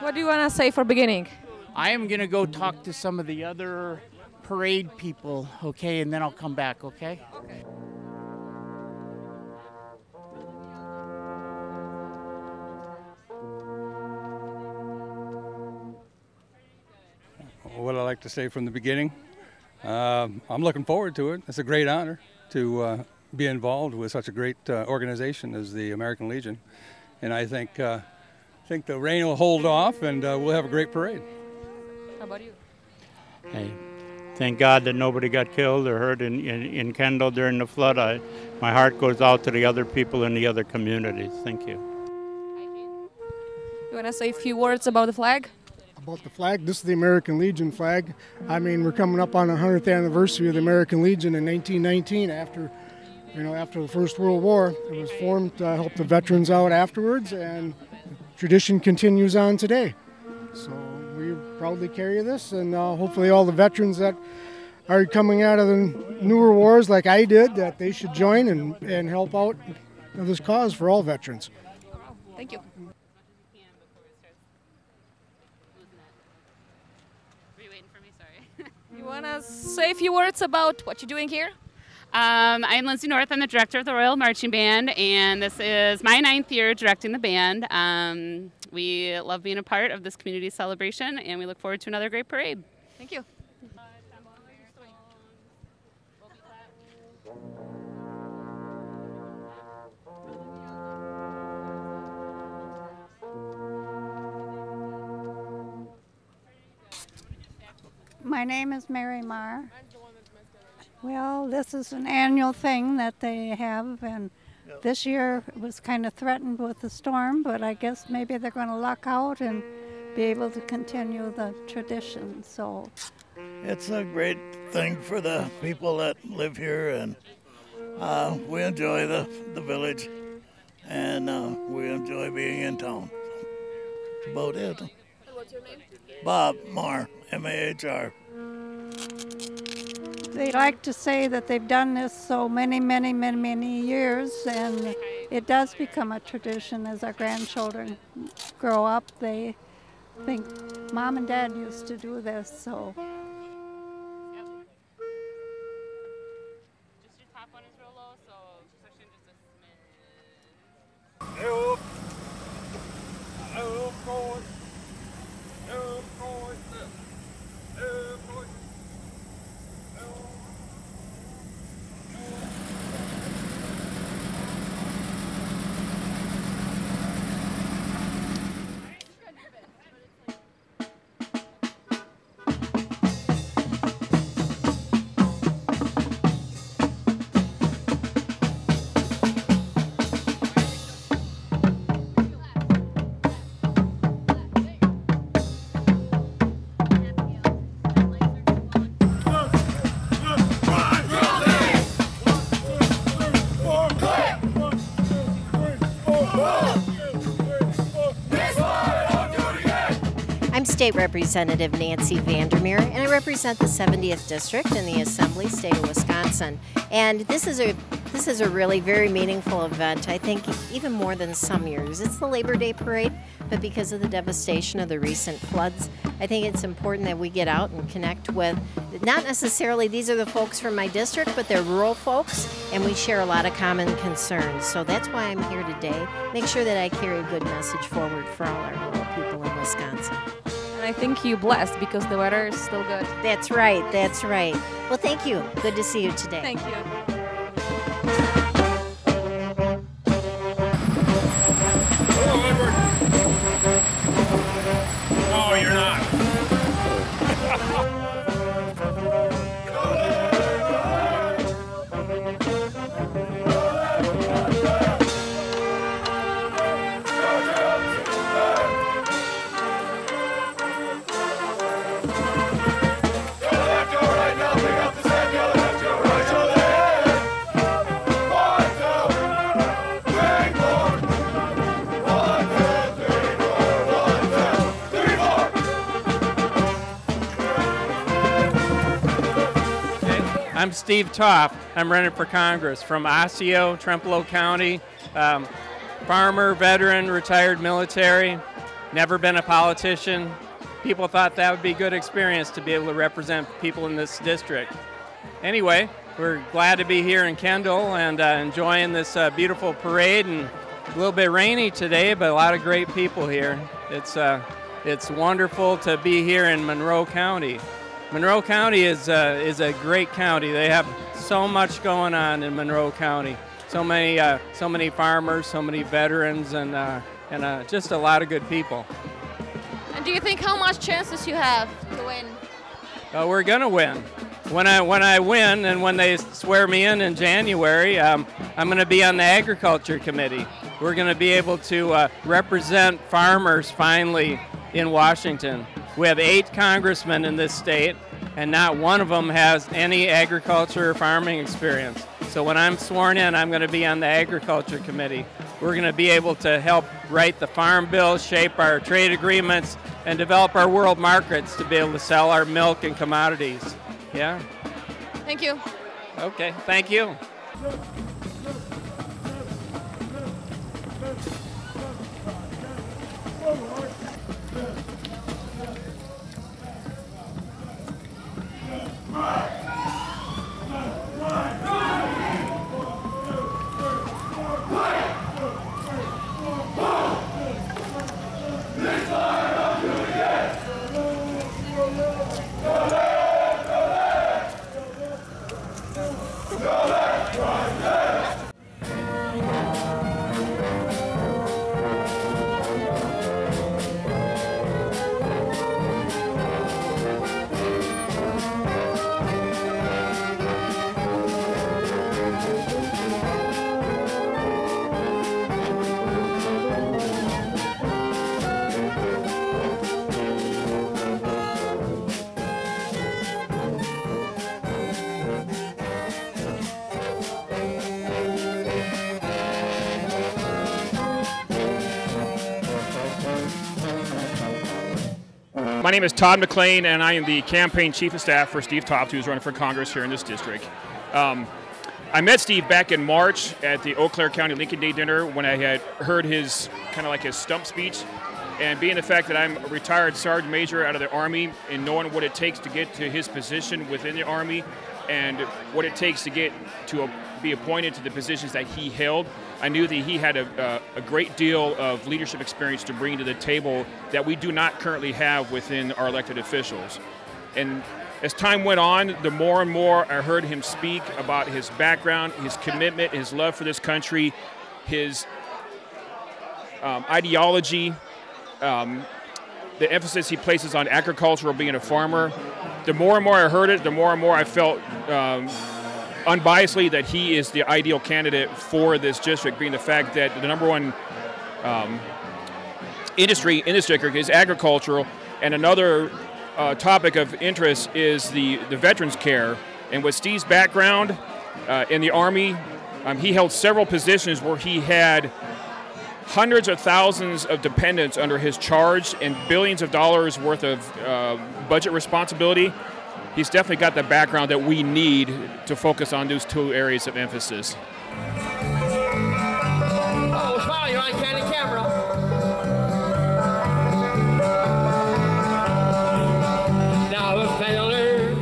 What do you want to say for beginning? I am going to go talk to some of the other parade people, okay, and then I'll come back, okay? Okay. What I like to say from the beginning, I'm looking forward to it. It's a great honor to be involved with such a great organization as the American Legion, and I think the rain will hold off, and we'll have a great parade. How about you? Hey, thank God that nobody got killed or hurt in Kendall during the flood. My heart goes out to the other people in the other communities. Thank you. You want to say a few words about the flag? About the flag, this is the American Legion flag. I mean, we're coming up on the 100th anniversary of the American Legion in 1919 after the First World War. It was formed to help the veterans out afterwards, and the tradition continues on today. So we proudly carry this, and hopefully all the veterans that are coming out of the newer wars like I did, that they should join and help out this cause for all veterans. Thank you. You want to say a few words about what you're doing here? I'm Lindsay North. I'm the director of the Royal Marching Band, and this is my 9th year directing the band. We love being a part of this community celebration, and we look forward to another great parade. Thank you. My name is Mary Marr. Well, this is an annual thing that they have, and this year it was kind of threatened with the storm, but I guess maybe they're going to luck out and be able to continue the tradition. So it's a great thing for the people that live here, and we enjoy the village, and we enjoy being in town. That's about it. And what's your name? Bob Marr, M-A-H-R. they like to say that they've done this so many years, and it does become a tradition as our grandchildren grow up. They think Mom and Dad used to do this, so. Just your top one is real low, so push in just a smidge. I'm State Representative Nancy Vandermeer, and I represent the 70th District in the Assembly, State of Wisconsin. And this is a really very meaningful event, I think even more than some years. It's the Labor Day Parade, but because of the devastation of the recent floods, I think it's important that we get out and connect with, not necessarily these are the folks from my district, but they're rural folks, and we share a lot of common concerns. So that's why I'm here today. Make sure that I carry a good message forward for all our rural people in Wisconsin. And I think you're blessed because the weather is still good. That's right, that's right. Well, thank you. Good to see you today. Thank you. Hello, Edward. No, you're not. I'm Steve Toff. I'm running for Congress from Osseo, Trempealeau County. Farmer, veteran, retired military. never been a politician. People thought that would be a good experience to be able to represent people in this district. Anyway, we're glad to be here in Kendall and enjoying this beautiful parade, and a little bit rainy today, but a lot of great people here. It's wonderful to be here in Monroe County. Monroe County is a great county. They have so much going on in Monroe County. So many farmers, so many veterans, and just a lot of good people. And do you think how much chances you have to win? We're gonna win. When I win, and when they swear me in January, I'm gonna be on the Agriculture Committee. We're gonna be able to represent farmers finally in Washington. We have 8 congressmen in this state, and not one of them has any agriculture or farming experience. So when I'm sworn in, I'm gonna be on the Agriculture Committee. We're gonna be able to help write the farm bill, shape our trade agreements, and develop our world markets to be able to sell our milk and commodities. Yeah? Thank you. Okay, thank you. My name is Todd McLean, and I am the campaign chief of staff for Steve Toft, who's running for Congress here in this district. I met Steve back in March at the Eau Claire County Lincoln Day dinner when I had heard his kind of like his stump speech. And being the fact that I'm a retired sergeant major out of the Army, and knowing what it takes to get to his position within the Army and what it takes to get to be appointed to the positions that he held, I knew that he had a great deal of leadership experience to bring to the table that we do not currently have within our elected officials. And as time went on, the more and more I heard him speak about his background, his commitment, his love for this country, his ideology, the emphasis he places on agriculture, being a farmer. The more and more I heard it, the more and more I felt unbiasedly that he is the ideal candidate for this district, being the fact that the #1 industry in this district is agricultural, and another topic of interest is the veterans care. And with Steve's background in the Army, he held several positions where he had hundreds of thousands of dependents under his charge and billions of dollars worth of budget responsibility. He's definitely got the background that we need to focus on those 2 areas of emphasis. Oh, smile, you're on candid camera. Now a feller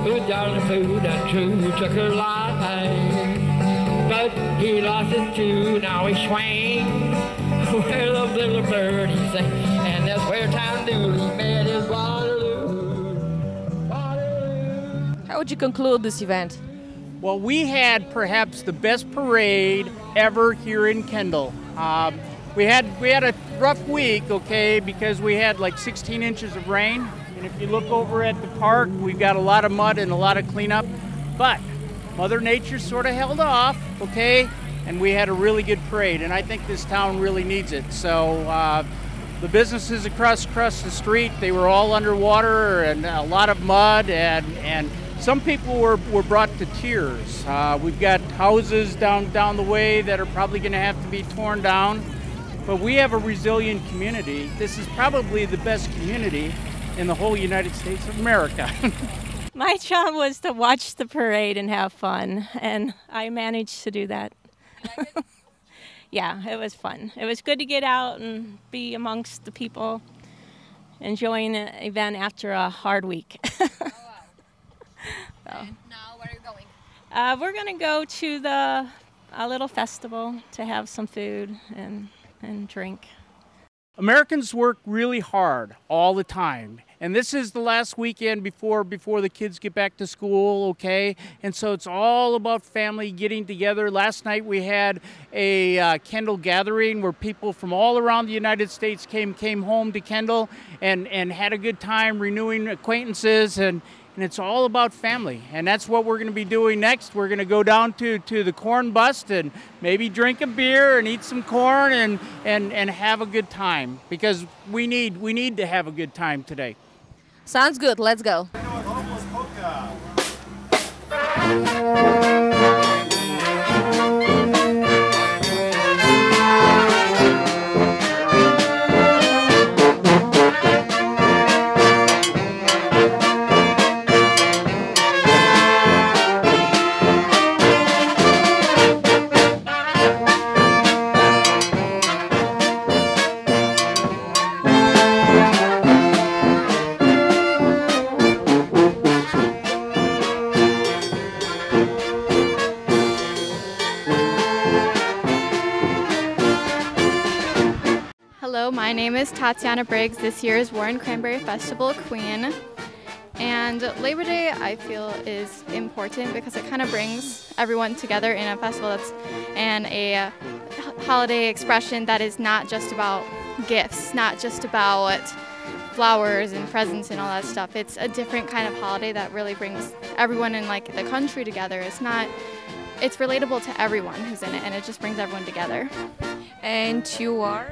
who down the food and true took her life, but he lost it too, now he swing. Well, the little bird, he sang, and that's where Tom Dooley met his Waterloo. How would you conclude this event? Well, we had perhaps the best parade ever here in Kendall. We had a rough week, okay, because we had like 16 inches of rain. And if you look over at the park, we've got a lot of mud and a lot of cleanup. But Mother Nature sort of held off, okay, and we had a really good parade. And I think this town really needs it. So the businesses across the street, they were all underwater and a lot of mud, and some people were brought to tears. We've got houses down the way that are probably going to have to be torn down, but we have a resilient community. This is probably the best community in the whole United States of America. My job was to watch the parade and have fun, and I managed to do that. yeah, it was fun. It was good to get out and be amongst the people, enjoying an event after a hard week. Oh, wow. And now where are you going? We're going to go to a little festival to have some food and drink. Americans work really hard all the time. And this is the last weekend before the kids get back to school, okay? And so it's all about family getting together. Last night we had a Kendall gathering where people from all around the United States came home to Kendall and had a good time renewing acquaintances, and it's all about family. And that's what we're going to be doing next. We're going to go down to the corn bust and maybe drink a beer and eat some corn and have a good time, because we need to have a good time today. Sounds good. Let's go. Hello, my name is Tatiana Briggs. This year is Warren Cranberry Festival Queen. And Labor Day, I feel, is important because it kind of brings everyone together in a festival and a holiday expression that is not just about gifts, not just about flowers and presents and all that stuff. It's a different kind of holiday that really brings everyone in like the country together. It's relatable to everyone who's in it, and it just brings everyone together. And you are?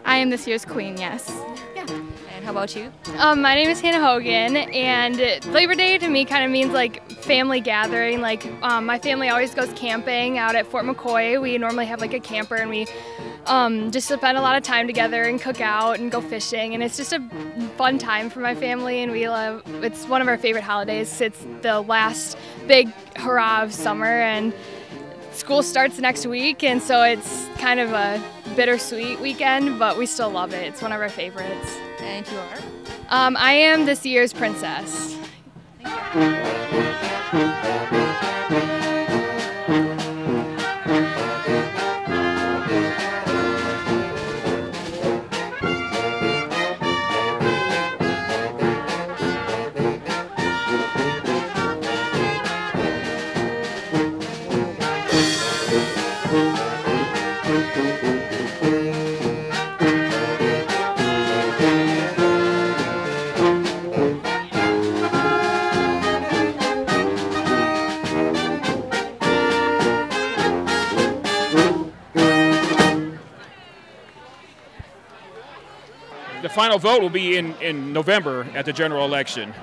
I am this year's queen, yes. Yeah. And how about you? My name is Hannah Hogan, and Labor Day to me kind of means like family gathering. Like my family always goes camping out at Fort McCoy. We normally have like a camper, and we just spend a lot of time together and cook out and go fishing, and it's just a fun time for my family, and it's one of our favorite holidays. It's the last big hurrah of summer, and school starts next week, and so it's kind of a bittersweet weekend, but we still love it. It's one of our favorites. And you are? I am this year's princess. Thank you. The final vote will be in November at the general election.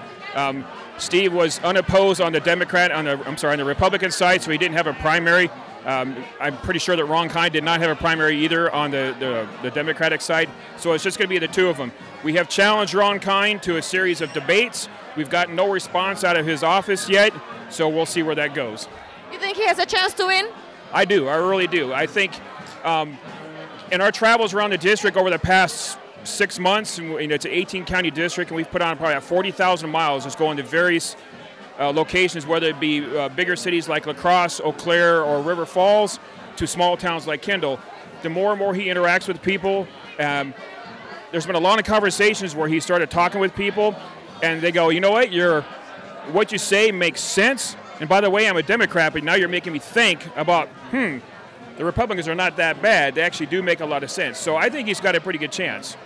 Steve was unopposed on the the Republican side, so he didn't have a primary. I'm pretty sure that Ron Kine did not have a primary either on the Democratic side, so it's just going to be the two of them. We have challenged Ron Kine to a series of debates. We've gotten no response out of his office yet, so we'll see where that goes. You think he has a chance to win? I do. I really do. I think in our travels around the district over the past 6 months, and it's an 18-county district, and we've put on probably 40,000 miles just going to various locations, whether it be bigger cities like La Crosse, Eau Claire, or River Falls, to small towns like Kendall. The more and more he interacts with people, there's been a lot of conversations where he started talking with people, and they go, you know what you say makes sense, and by the way, I'm a Democrat, but now you're making me think about, the Republicans are not that bad. They actually do make a lot of sense. So I think he's got a pretty good chance.